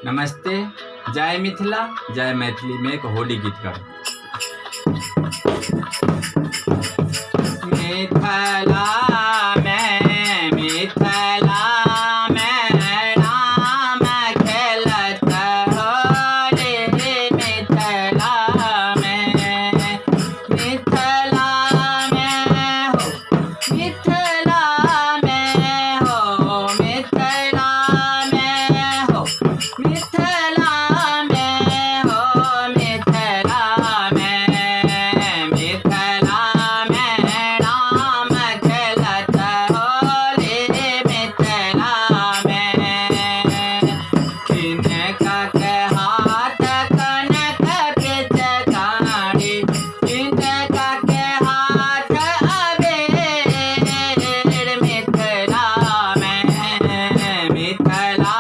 नमस्ते, जय मिथिला, जय मैथिली में एक होली गीत गाओ। मिथिला में राम खेलत होली, मिथिला में हो, मिथिला में हो, मिथिला में हो, मिथिला में हो, मिथिला में, मिथिला में राम खेलत होली, मिथिला में। किनका के हाथ कनक पिचकारी, किनका के हाथ अबीर, मिथिला में, मिथिला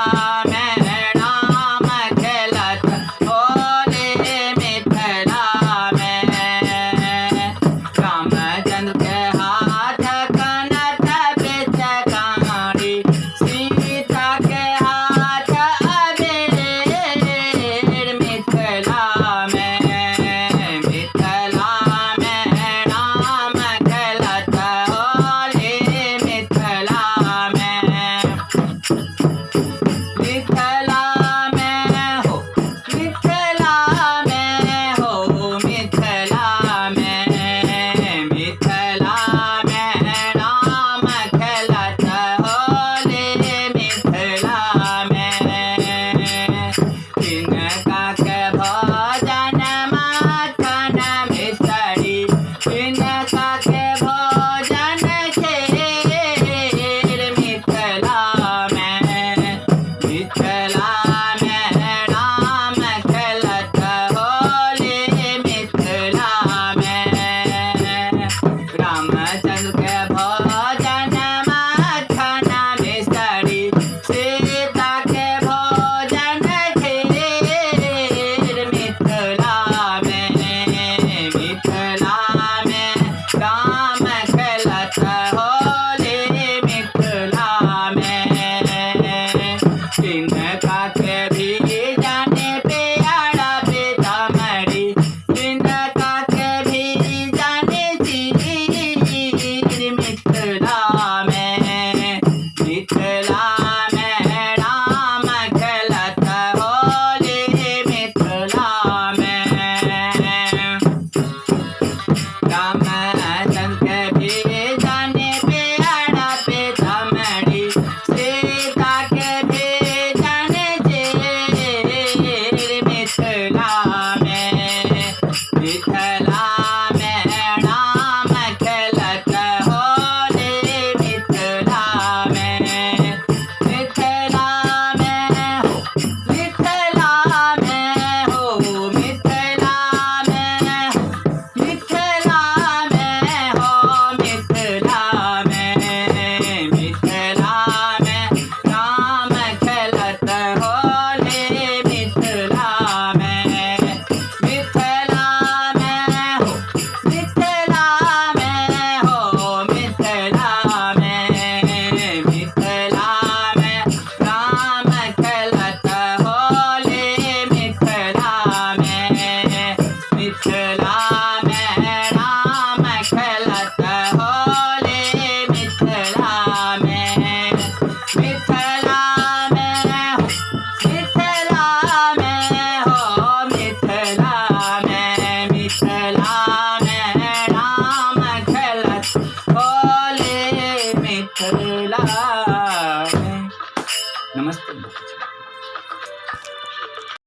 में राम खेलत होली, मिथिला में। रामचंद्र के हाथ कनक पिचकारी, सीता के हाथ अबीर, मिथिला में, मिथिला में राम खेलत होली, मिथिला में। मिथिला में हो, मिथिला में हो, मिथिला में, मिथिला में राम खेलत होली, मिथिला में। किनका के भोजन माखन मिसरी, किनका के भोजन खीर, मिथिला में, मिथिला में राम खेलत होली, मिथिला में। रामचंद्र के भोजन माखन मिसरी, सीता के भोजन खीर, मिथिला में, मिथिला में राम खेलत होली, मिथिला में। किनका के भी जाने प्यारा पीतामढ़ी, किनका के भी जाने चीर, मिथिला में, मिथिला में राम खेलत होली, मिथिला में। रामचंद्र के भी जाने प्यारा पीतामढ़ी, सीता के भी जाने चीर, मिथिला में, मिथिला में राम खेलत होली, मिथिला में, मिथिला में हो, मिथिला में हो, मिथिला में हो, मिथिला में हो, मिथिला में, मिथिला में राम खेलत होली, मिथिला में, मिथिला में हो, मिथिला में हो, मिथिला में, मिथिला में राम खेलत होली, मिथिला में, मिथिला में राम खेलत होली, मिथिला में, मिथिला में हो, मिथिला में हो, मिथिला में, मिथिला में राम खेलत होली, मिथिला में। नमस्ते।